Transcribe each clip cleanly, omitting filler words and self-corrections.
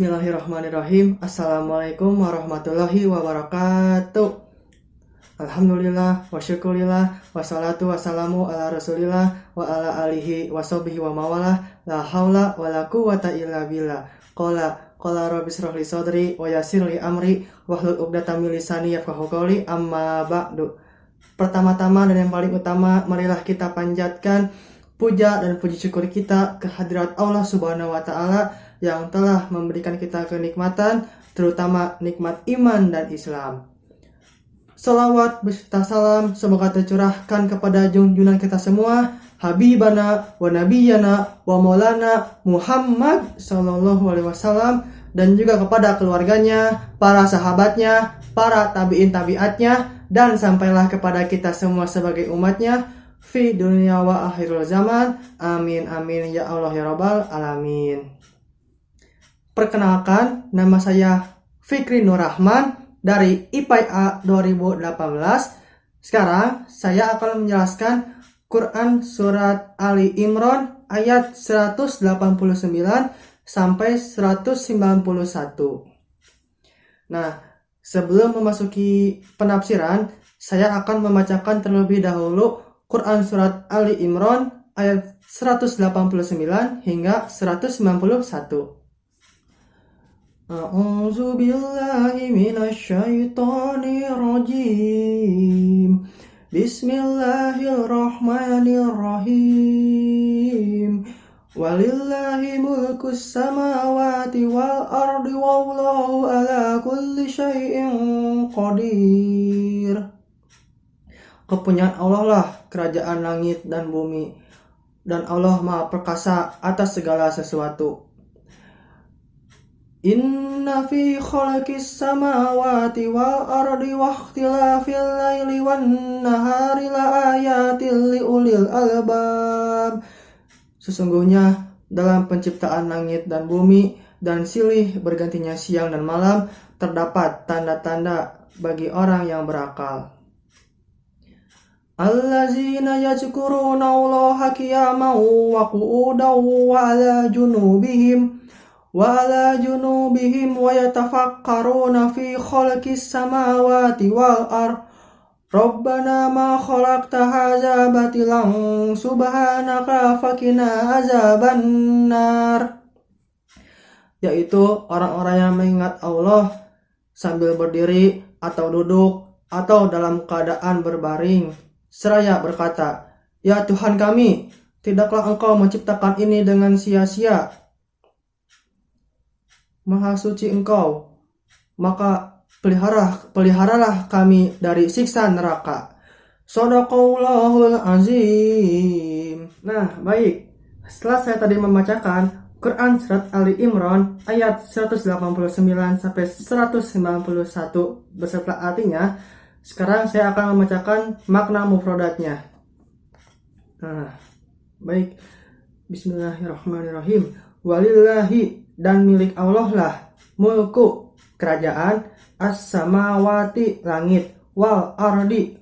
Bismillahirrahmanirrahim. Assalamualaikum warahmatullahi wabarakatuh. Alhamdulillah wa syukurillah wassalatu wassalamu ala rasulillah wa ala alihi wa sahbihi wa mawalah la haula wa la quwata illa billah. Qala rabbi shrah li sadri wa yassir li amri wahlul 'uqdatam min lisani yafqahu qawli amma ba'du. Pertama-tama dan yang paling utama, marilah kita panjatkan puja dan puji syukur kita ke hadirat Allah Subhanahu wa taala yang telah memberikan kita kenikmatan, terutama nikmat iman dan Islam. Salawat beserta salam semoga tercurahkan kepada junjungan kita semua, Habibana wa Nabiyana wa Maulana Muhammad sallallahu alaihi wasallam, dan juga kepada keluarganya, para sahabatnya, para tabi'in tabi'atnya, dan sampailah kepada kita semua sebagai umatnya fi dunia wa akhirul zaman. Amin amin ya Allah ya rabbal alamin. Perkenalkan, nama saya Fikri Nur Rahman dari IPA 2018. Sekarang saya akan menjelaskan Quran Surat Ali Imran ayat 189 sampai 191. Nah, sebelum memasuki penafsiran, saya akan membacakan terlebih dahulu Quran Surat Ali Imran ayat 189 hingga 191. A'udzu billahi minasyaitonir rajim. Bismillahirrahmanirrahim. Walillahi mulkus samawati wal ardi wallahu ala kulli syai'in qadir. Kepunyaan Allah lah kerajaan langit dan bumi, dan Allah Maha Perkasa atas segala sesuatu. Inna fi khalaqis samawati wal ardi wa ikhtilafil laili wan nahari la ayatil liulil albab. Sesungguhnya dalam penciptaan langit dan bumi dan silih bergantinya siang dan malam terdapat tanda-tanda bagi orang yang berakal. Allazina yazkuruna Allaha qiyaman wa qu'udan wa ala junubihim wa yatafakkaruna fi khalqis samawati wal ard. Rabbana ma khalaqta hadza batilan subhanaka faqina azabannar. Yaitu orang-orang yang mengingat Allah sambil berdiri atau duduk atau dalam keadaan berbaring, seraya berkata, "Ya Tuhan kami, tidaklah Engkau menciptakan ini dengan sia-sia. Maha suci Engkau, maka peliharalah kami dari siksa neraka." Shadaqallahul azim. Nah, baik. Setelah saya tadi membacakan Quran Surat Ali Imran ayat 189 sampai 191 beserta artinya, sekarang saya akan membacakan makna mufradatnya. Nah, baik. Bismillahirrahmanirrahim. Walillahi, dan milik Allah lah, mulku, kerajaan, as-samawati, langit, wal ardi,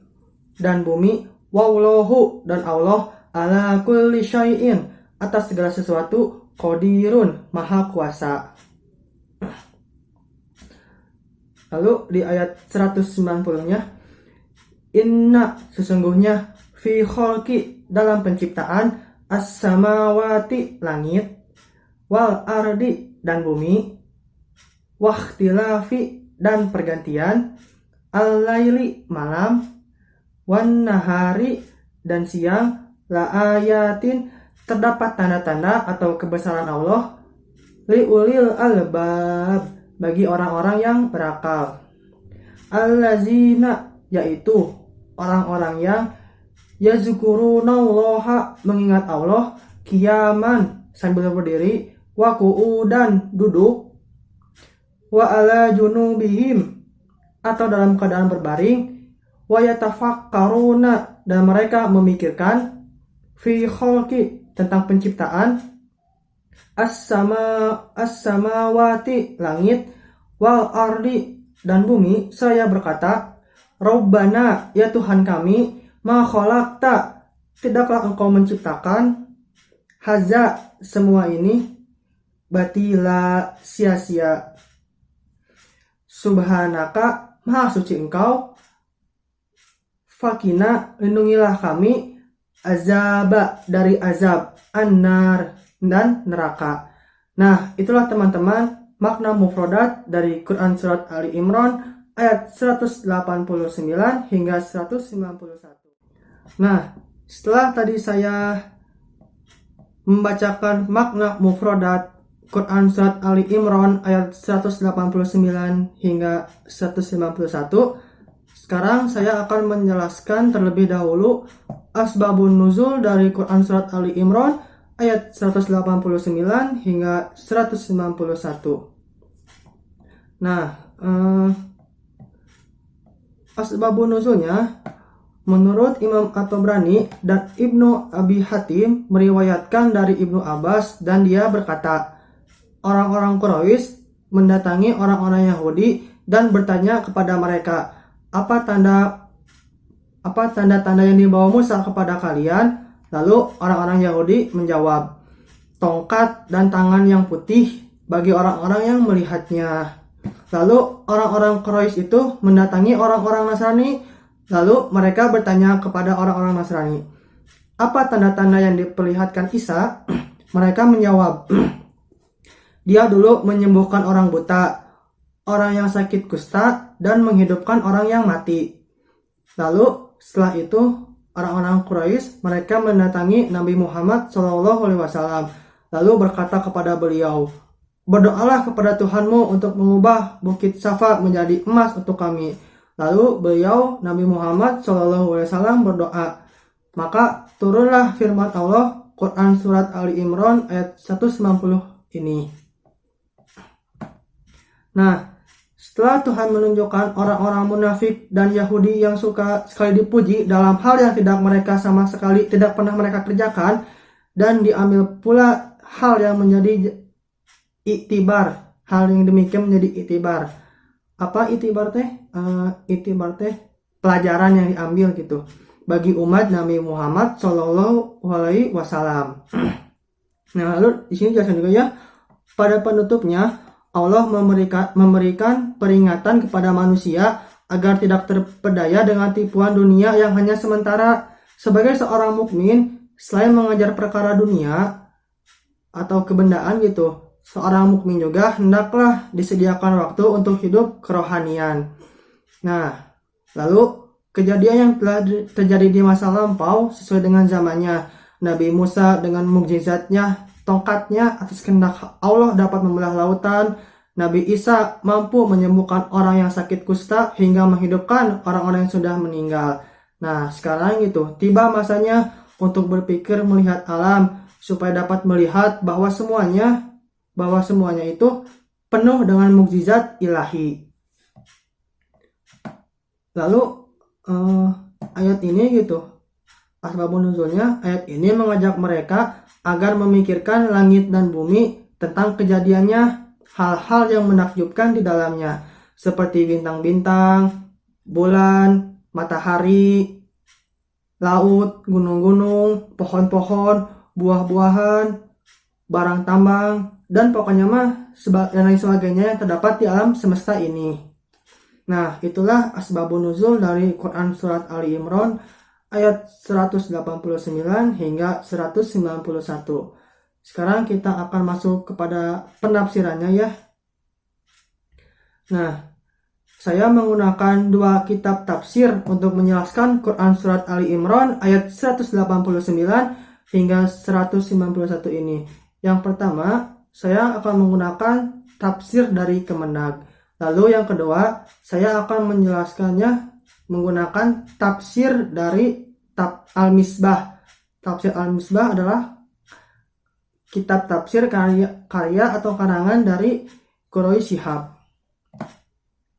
dan bumi, wallahu, dan Allah, ala kulli syai'in, atas segala sesuatu, qadirun, maha kuasa. Lalu di ayat 190-nya, inna, sesungguhnya, fi khalqi, dalam penciptaan, as-samawati, langit, wal ardi, dan bumi, wakhtilafi, dan pergantian, al-laili, malam, wan nahari, dan siang, la ayatin, terdapat tanda-tanda atau kebesaran Allah, liulil albab, bagi orang-orang yang berakal. Allazina, yaitu orang-orang yang yazkurunallaha, mengingat Allah, qiyaman, sambil berdiri, wa qu'udan, duduk, wa ala junubihim, atau dalam keadaan berbaring, wa yatafakkaruna, dan mereka memikirkan, fi khalqi, tentang penciptaan, as-samawati, langit, wal ardi, dan bumi, seraya berkata, Rabbana, ya Tuhan kami, ma khalaqta, tidaklah Engkau menciptakan, haza, semua ini, batila, sia-sia. Subhanaka, maha suci engkau, fakina, lindungilah kami, azaba, dari azab, annar, dan neraka. Nah, itulah teman-teman makna mufradat dari Quran Surat Ali Imran ayat 189 hingga 191. Nah, setelah tadi saya membacakan makna mufradat Quran Surat Ali Imran ayat 189 hingga 191, sekarang saya akan menjelaskan terlebih dahulu asbabun nuzul dari Quran Surat Ali Imran ayat 189 hingga 191. Nah, asbabun nuzulnya menurut Imam At-Tabrani dan Ibnu Abi Hatim meriwayatkan dari Ibnu Abbas, dan dia berkata, orang-orang Quraisy mendatangi orang-orang Yahudi dan bertanya kepada mereka, apa tanda-tanda yang dibawa Musa kepada kalian? Lalu orang-orang Yahudi menjawab, tongkat dan tangan yang putih bagi orang-orang yang melihatnya. Lalu orang-orang Quraisy itu mendatangi orang-orang Nasrani. Lalu mereka bertanya kepada orang-orang Nasrani, apa tanda-tanda yang diperlihatkan Isa? Mereka menjawab, dia dulu menyembuhkan orang buta, orang yang sakit kusta, dan menghidupkan orang yang mati. Lalu setelah itu orang-orang Quraisy mereka mendatangi Nabi Muhammad SAW, lalu berkata kepada beliau, berdoalah kepada Tuhanmu untuk mengubah bukit Safa menjadi emas untuk kami. Lalu beliau Nabi Muhammad SAW berdoa, maka turunlah firman Allah Quran Surat Ali Imran ayat 190 ini. Nah, setelah Tuhan menunjukkan orang-orang munafik dan Yahudi yang suka sekali dipuji dalam hal yang mereka sama sekali tidak pernah mereka kerjakan, dan diambil pula hal yang menjadi iktibar, hal yang demikian menjadi iktibar. Apa iktibar teh? Iktibar teh pelajaran yang diambil gitu bagi umat Nabi Muhammad Shallallahu Alaihi Wasallam. Nah, lalu di sini jelaskan juga ya, pada penutupnya Allah memberikan peringatan kepada manusia agar tidak terpedaya dengan tipuan dunia yang hanya sementara. Sebagai seorang mukmin, selain mengajar perkara dunia atau kebendaan gitu, seorang mukmin juga hendaklah disediakan waktu untuk hidup kerohanian. Nah, lalu kejadian yang telah terjadi di masa lampau sesuai dengan zamannya. Nabi Musa dengan mukjizatnya, tongkatnya atas kehendak Allah dapat membelah lautan. Nabi Isa mampu menyembuhkan orang yang sakit kusta hingga menghidupkan orang-orang yang sudah meninggal. Nah, sekarang itu tiba masanya untuk berpikir melihat alam supaya dapat melihat bahwa semuanya itu penuh dengan mukjizat ilahi. Lalu ayat ini gitu, asbabun nuzulnya, ayat ini mengajak mereka agar memikirkan langit dan bumi tentang kejadiannya, hal-hal yang menakjubkan di dalamnya, seperti bintang-bintang, bulan, matahari, laut, gunung-gunung, pohon-pohon, buah-buahan, barang tambang, dan pokoknya dan lain sebagainya yang terdapat di alam semesta ini. Nah, itulah asbabun nuzul dari Quran Surat Ali Imran ayat 189 hingga 191. Sekarang kita akan masuk kepada penafsirannya ya. Nah, saya menggunakan dua kitab tafsir untuk menjelaskan Quran Surat Ali Imran ayat 189 hingga 191 ini. Yang pertama, saya akan menggunakan tafsir dari Kemenag. Lalu yang kedua, saya akan menjelaskannya menggunakan tafsir dari Al-Misbah. Tafsir Al-Misbah adalah kitab tafsir karya atau karangan dari Quroi Shihab.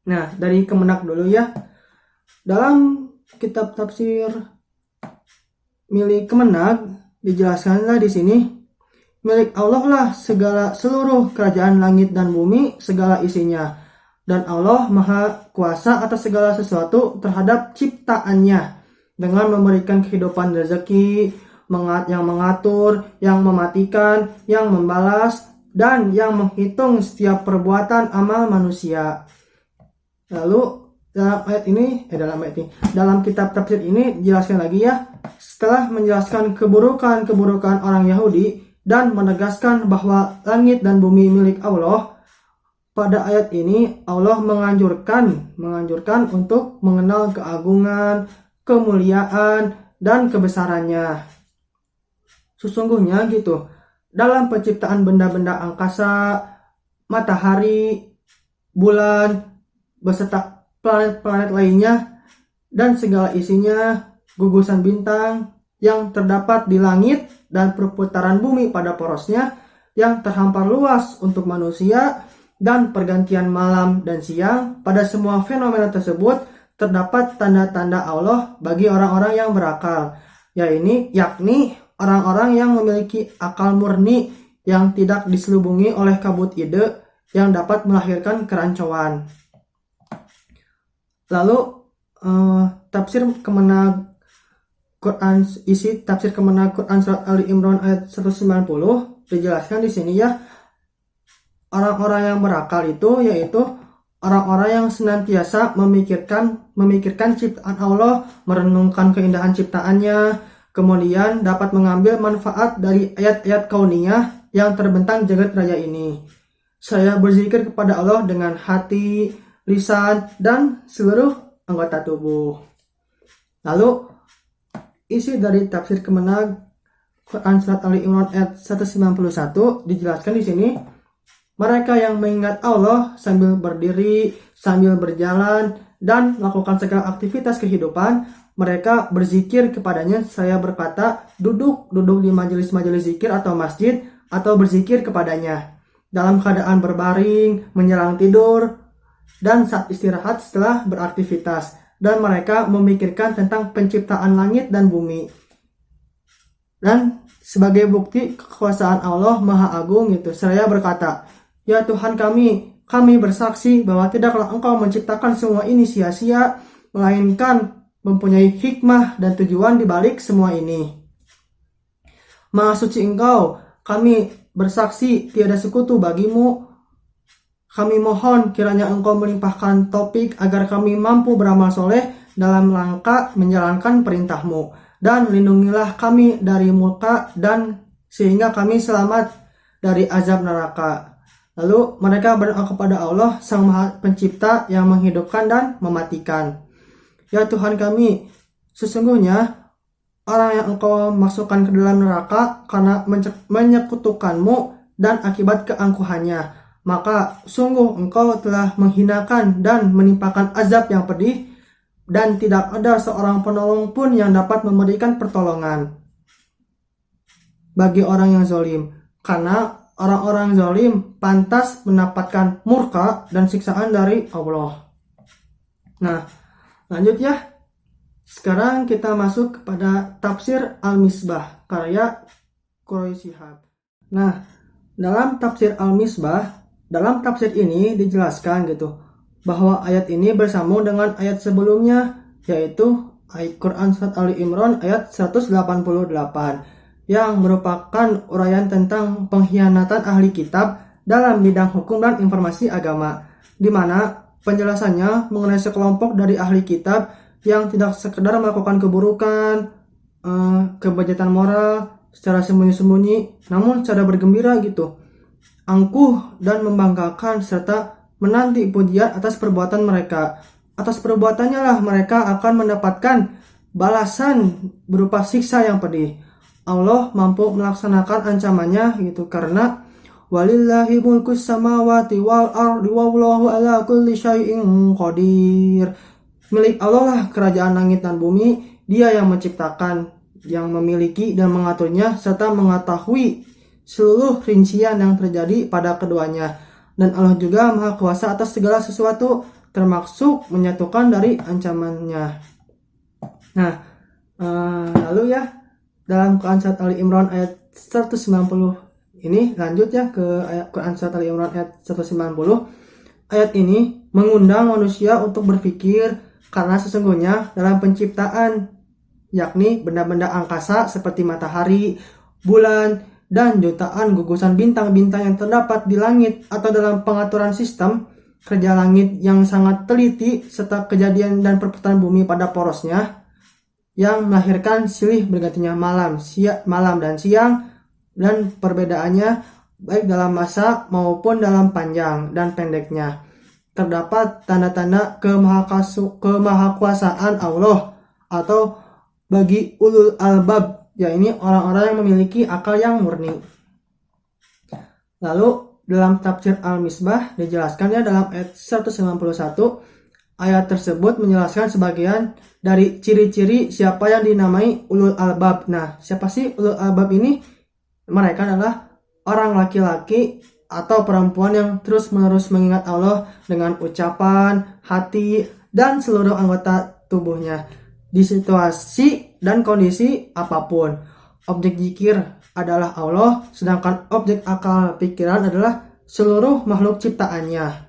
Nah, dari Kemenag dulu ya. Dalam kitab tafsir milik Kemenag dijelaskanlah di sini, milik Allah lah seluruh kerajaan langit dan bumi segala isinya, dan Allah maha kuasa atas segala sesuatu terhadap ciptaannya dengan memberikan kehidupan rezeki, yang mengatur, yang mematikan, yang membalas, dan yang menghitung setiap perbuatan amal manusia. Lalu dalam kitab tafsir ini dijelaskan lagi ya, setelah menjelaskan keburukan-keburukan orang Yahudi dan menegaskan bahwa langit dan bumi milik Allah, pada ayat ini Allah menganjurkan untuk mengenal keagungan, kemuliaan, dan kebesarannya. Sesungguhnya gitu, dalam penciptaan benda-benda angkasa, matahari, bulan, beserta planet-planet lainnya, dan segala isinya, gugusan bintang yang terdapat di langit dan perputaran bumi pada porosnya yang terhampar luas untuk manusia, dan pergantian malam dan siang. Pada semua fenomena tersebut terdapat tanda-tanda Allah bagi orang-orang yang berakal, yakni orang-orang yang memiliki akal murni yang tidak diselubungi oleh kabut ide yang dapat melahirkan kerancuan. Lalu tafsir kemenag Quran Quran surat Ali Imran ayat 190 dijelaskan di sini ya, orang-orang yang berakal itu yaitu orang-orang yang senantiasa memikirkan ciptaan Allah, merenungkan keindahan ciptaannya, kemudian dapat mengambil manfaat dari ayat-ayat kauniyah yang terbentang jagat raya ini. Saya berzikir kepada Allah dengan hati, lisan, dan seluruh anggota tubuh. Lalu isi dari tafsir kemenag Quran surat Ali Imran ayat 191 dijelaskan di sini, mereka yang mengingat Allah sambil berdiri, sambil berjalan, dan melakukan segala aktivitas kehidupan, mereka berzikir kepadanya. Saya berkata, duduk di majelis-majelis zikir atau masjid, atau berzikir kepadanya dalam keadaan berbaring, menjelang tidur, dan saat istirahat setelah beraktivitas. Dan mereka memikirkan tentang penciptaan langit dan bumi. Dan sebagai bukti kekuasaan Allah Maha Agung itu, saya berkata, ya Tuhan kami bersaksi bahwa tidaklah Engkau menciptakan semua ini sia-sia, melainkan mempunyai hikmah dan tujuan di balik semua ini. Maha suci Engkau, kami bersaksi tiada sekutu bagimu. Kami mohon kiranya Engkau melimpahkan taufik agar kami mampu beramal soleh dalam rangka menjalankan perintah-Mu, dan lindungilah kami dari murka dan sehingga kami selamat dari azab neraka. Lalu mereka berdoa kepada Allah Sang Maha Pencipta yang menghidupkan dan mematikan. Ya Tuhan kami, sesungguhnya orang yang Engkau masukkan ke dalam neraka karena menyekutukan-Mu dan akibat keangkuhannya, maka sungguh Engkau telah menghinakan dan menimpakan azab yang pedih, dan tidak ada seorang penolong pun yang dapat memberikan pertolongan bagi orang yang zalim, karena orang-orang zalim pantas mendapatkan murka dan siksaan dari Allah. Nah, lanjut ya. Sekarang kita masuk kepada tafsir Al-Misbah karya Quraish Shihab. Nah, dalam tafsir Al-Misbah, dalam tafsir ini dijelaskan gitu bahwa ayat ini bersambung dengan ayat sebelumnya, yaitu ayat Quran surat Ali Imran ayat 188 yang merupakan uraian tentang pengkhianatan ahli kitab dalam bidang hukum dan informasi agama, di mana penjelasannya mengenai sekelompok dari ahli kitab yang tidak sekedar melakukan keburukan, kebejatan moral secara sembunyi-sembunyi, namun secara bergembira gitu, angkuh dan membanggakan serta menanti pujian atas perbuatan mereka. Atas perbuatannya lah mereka akan mendapatkan balasan berupa siksa yang pedih. Allah mampu melaksanakan ancamannya gitu, karena walillahi mulkus samawati wal ardi wallahu ala kulli syai'in qadir. Milik Allah lah kerajaan langit dan bumi, Dia yang menciptakan, yang memiliki dan mengaturnya, serta mengetahui seluruh rincian yang terjadi pada keduanya. Dan Allah juga Maha Kuasa atas segala sesuatu, termasuk menyatukan dari ancamannya. Nah, lalu ya, dalam Quran surat Ali Imran ayat 190 ini lanjut ya ke ayat Quran surat Ali Imran ayat 190. Ayat ini mengundang manusia untuk berpikir, karena sesungguhnya dalam penciptaan, yakni benda-benda angkasa seperti matahari, bulan, dan jutaan gugusan bintang-bintang yang terdapat di langit atau dalam pengaturan sistem kerja langit yang sangat teliti serta kejadian dan perputaran bumi pada porosnya yang melahirkan silih bergantinya malam dan siang dan perbedaannya baik dalam masa maupun dalam panjang dan pendeknya. Terdapat tanda-tanda kemahakuasaan Allah atau bagi ulul albab, yaitu orang-orang yang memiliki akal yang murni. Lalu dalam tafsir Al-Misbah dijelaskan ya dalam ayat 191, ayat tersebut menjelaskan sebagian dari ciri-ciri siapa yang dinamai ulul albab. Nah, siapa sih ulul albab ini? Mereka adalah orang laki-laki atau perempuan yang terus-menerus mengingat Allah dengan ucapan, hati, dan seluruh anggota tubuhnya di situasi dan kondisi apapun. Objek zikir adalah Allah, sedangkan objek akal pikiran adalah seluruh makhluk ciptaannya.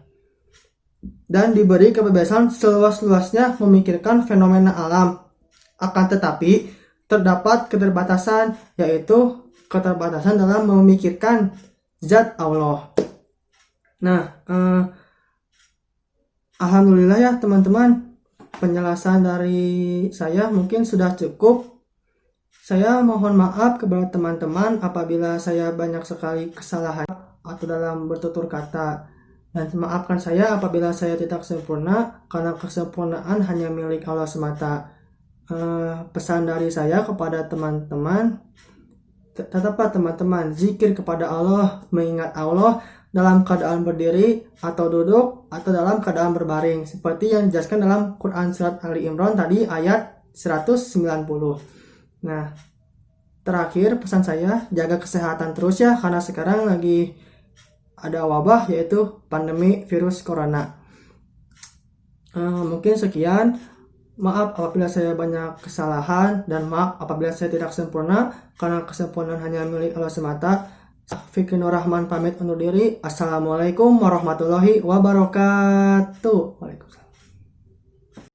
Dan diberi kebebasan seluas-luasnya memikirkan fenomena alam. Akan tetapi, terdapat keterbatasan, yaitu keterbatasan dalam memikirkan zat Allah. Nah, alhamdulillah ya teman-teman, penjelasan dari saya mungkin sudah cukup. Saya mohon maaf kepada teman-teman apabila saya banyak sekali kesalahan atau dalam bertutur kata. Dan maafkan saya apabila saya tidak sempurna, karena kesempurnaan hanya milik Allah semata. Pesan dari saya kepada teman-teman, tetaplah teman-teman zikir kepada Allah, mengingat Allah dalam keadaan berdiri atau duduk atau dalam keadaan berbaring, seperti yang dijelaskan dalam Quran Surat Ali Imran tadi ayat 190. Nah, terakhir pesan saya, jaga kesehatan terus ya, karena sekarang lagi ada wabah yaitu pandemi virus corona. Mungkin sekian. Maaf apabila saya banyak kesalahan dan maaf apabila saya tidak sempurna, karena kesempurnaan hanya milik Allah semata. Fikri Nur Rahman pamit undur diri. Assalamualaikum warahmatullahi wabarakatuh. Waalaikumsalam.